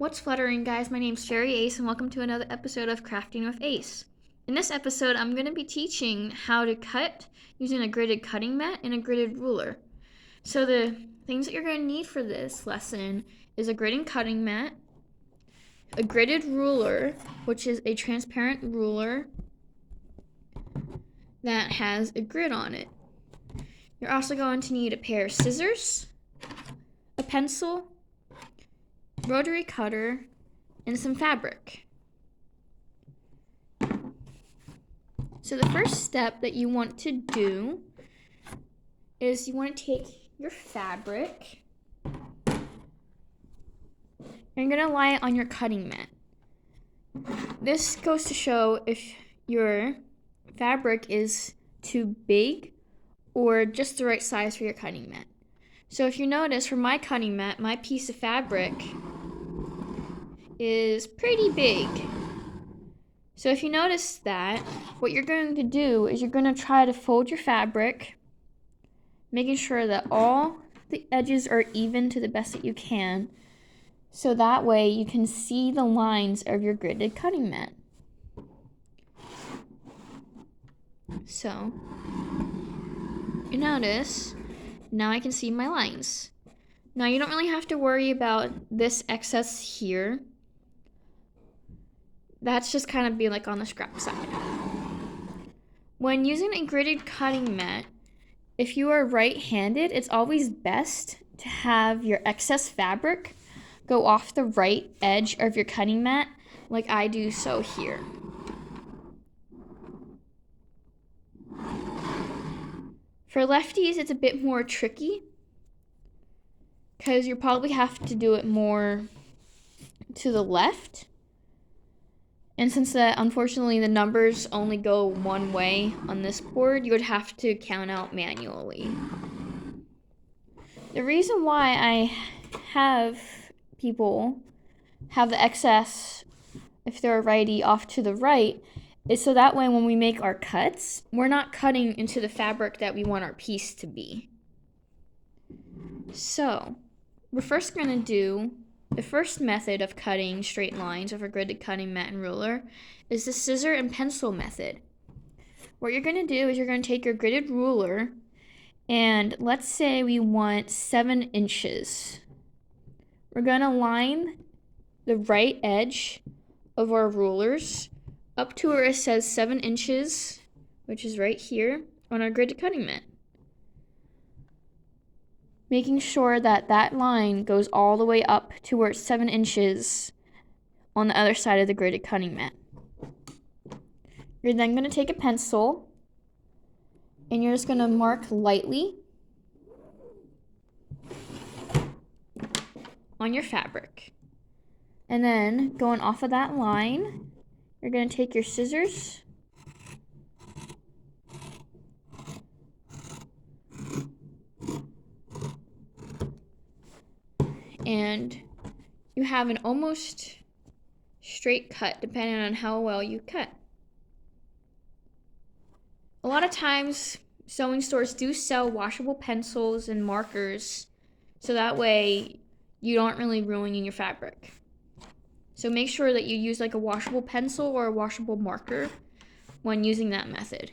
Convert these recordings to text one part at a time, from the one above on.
What's fluttering, guys? My name's Cherry Ace, and welcome to another episode of Crafting with Ace. In this episode, I'm going to be teaching how to cut using a gridded cutting mat and a gridded ruler. So the things that you're going to need for this lesson is a gridded cutting mat, a gridded ruler, which is a transparent ruler that has a grid on it. You're also going to need a pair of scissors, a pencil, rotary cutter, and some fabric. So the first step that you want to do is you want to take your fabric and you're going to lie it on your cutting mat. This goes to show if your fabric is too big or just the right size for your cutting mat. So if you notice, for my cutting mat, my piece of fabric is pretty big. So if you notice that, what you're going to do is you're going to try to fold your fabric, making sure that all the edges are even to the best that you can, so that way you can see the lines of your gridded cutting mat. So, you notice, now I can see my lines. Now you don't really have to worry about this excess here. That's just kind of be like on the scrap side. When using a gridded cutting mat, if you are right-handed, it's always best to have your excess fabric go off the right edge of your cutting mat, like I do so here. For lefties, it's a bit more tricky because you probably have to do it more to the left. And since unfortunately the numbers only go one way on this board, you would have to count out manually. The reason why I have people have the excess, if they're a righty, off to the right, is so that way when we make our cuts, we're not cutting into the fabric that we want our piece to be. So, we're first going to do the first method of cutting straight lines over gridded cutting mat and ruler is the scissor and pencil method. What you're going to do is you're going to take your gridded ruler and let's say we want 7 inches. We're going to line the right edge of our rulers up to where it says 7 inches, which is right here on our gridded cutting mat, making sure that that line goes all the way up to where it's 7 inches on the other side of the gridded cutting mat. You're then going to take a pencil and you're just going to mark lightly on your fabric. And then going off of that line, you're going to take your scissors and you have an almost straight cut depending on how well you cut. A lot of times sewing stores do sell washable pencils and markers, so that way you aren't really ruining your fabric. So make sure that you use like a washable pencil or a washable marker when using that method.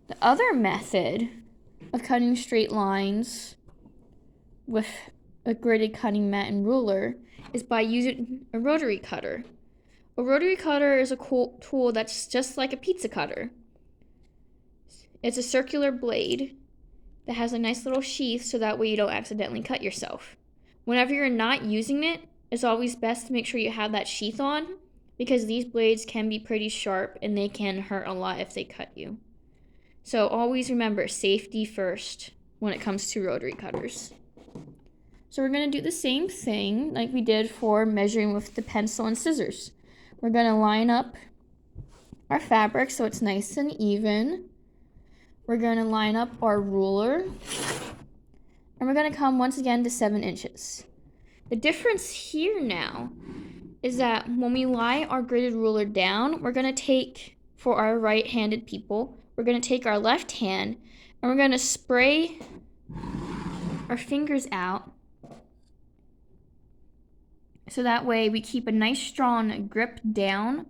The other method of cutting straight lines with a gridded cutting mat and ruler is by using a rotary cutter. A rotary cutter is a cool tool that's just like a pizza cutter. It's a circular blade that has a nice little sheath so that way you don't accidentally cut yourself. Whenever you're not using it, it's always best to make sure you have that sheath on because these blades can be pretty sharp and they can hurt a lot if they cut you. So always remember, safety first when it comes to rotary cutters. So we're going to do the same thing like we did for measuring with the pencil and scissors. We're going to line up our fabric so it's nice and even. We're going to line up our ruler. And we're going to come once again to 7 inches. The difference here now is that when we lie our gridded ruler down, we're going to take, for our right-handed people, we're going to take our left hand and we're going to spray our fingers out So that way we keep a nice strong grip down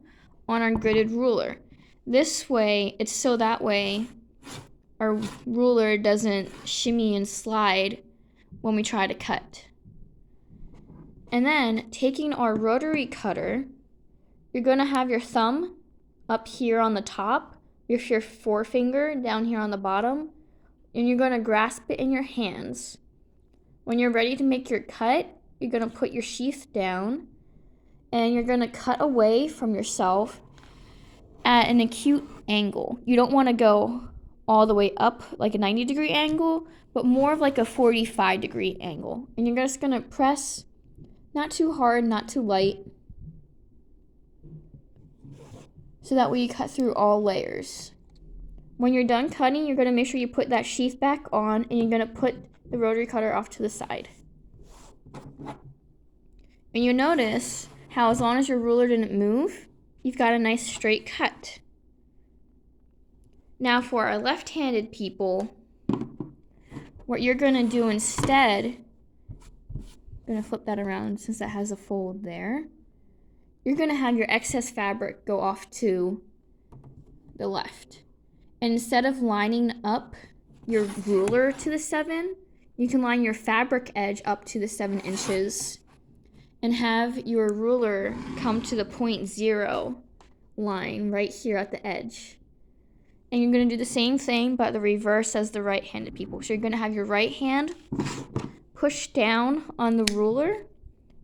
on our gridded ruler. This way, it's so that way our ruler doesn't shimmy and slide when we try to cut. And then taking our rotary cutter, you're going to have your thumb up here on the top with your forefinger down here on the bottom, and you're going to grasp it in your hands. When you're ready to make your cut, you're going to put your sheath down and you're going to cut away from yourself at an acute angle. You don't want to go all the way up like a 90-degree angle, but more of like a 45-degree angle. And you're just going to press, not too hard, not too light, so that way you cut through all layers. When you're done cutting, you're going to make sure you put that sheath back on, and you're going to put the rotary cutter off to the side. And you'll notice how as long as your ruler didn't move, you've got a nice straight cut. Now for our left-handed people, what you're going to do instead, I'm going to flip that around since that has a fold there. You're going to have your excess fabric go off to the left. And instead of lining up your ruler to the 7, you can line your fabric edge up to the 7 inches and have your ruler come to the 0.0 line right here at the edge. And you're going to do the same thing, but the reverse as the right-handed people. So you're going to have your right hand push down on the ruler,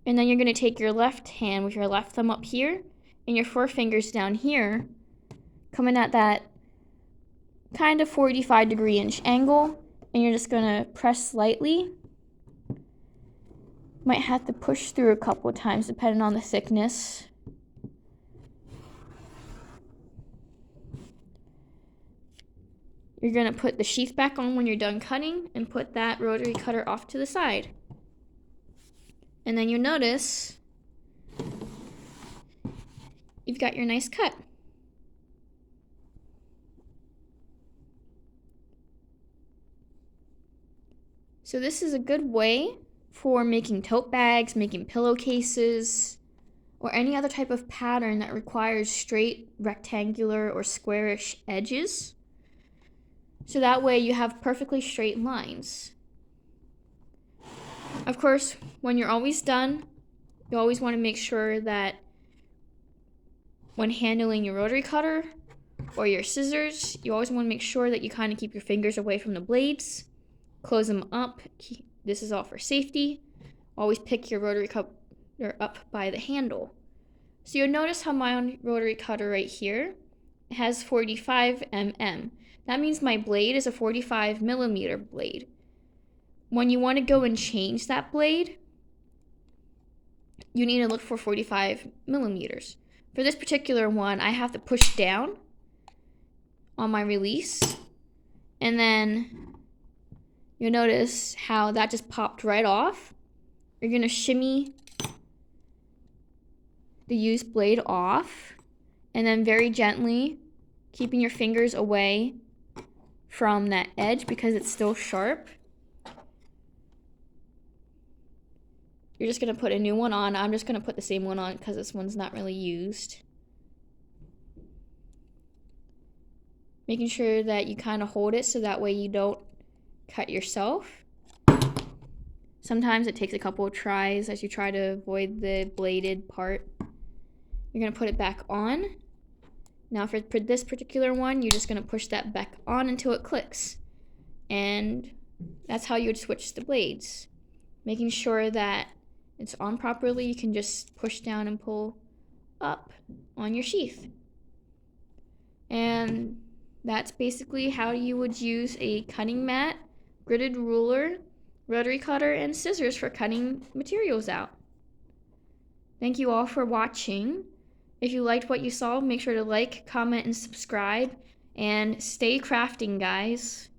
and then you're going to take your left hand with your left thumb up here and your forefingers down here, coming at that kind of 45-degree inch angle, and you're just going to press lightly. Might have to push through a couple of times depending on the thickness. You're going to put the sheath back on when you're done cutting and put that rotary cutter off to the side. And then you'll notice you've got your nice cut. So this is a good way for making tote bags, making pillowcases, or any other type of pattern that requires straight, rectangular, or squarish edges. So that way you have perfectly straight lines. Of course, when you're always done, you always want to make sure that when handling your rotary cutter or your scissors, you always want to make sure that you kind of keep your fingers away from the blades, close them up. This is all for safety. Always pick your rotary cutter up by the handle. So you'll notice how my rotary cutter right here has 45 mm. That means my blade is a 45 millimeter blade. When you want to go and change that blade, you need to look for 45 millimeters. For this particular one, I have to push down on my release, and then you'll notice how that just popped right off. You're going to shimmy the used blade off, and then very gently, keeping your fingers away from that edge because it's still sharp, you're just going to put a new one on. I'm just going to put the same one on because this one's not really used. Making sure that you kind of hold it so that way you don't cut yourself. Sometimes it takes a couple of tries as you try to avoid the bladed part. You're going to put it back on. Now for this particular one, you're just going to push that back on until it clicks. And that's how you would switch the blades. Making sure that it's on properly, you can just push down and pull up on your sheath. And that's basically how you would use a cutting mat, gridded ruler, rotary cutter, and scissors for cutting materials out. Thank you all for watching. If you liked what you saw, make sure to like, comment, and subscribe. And stay crafting, guys.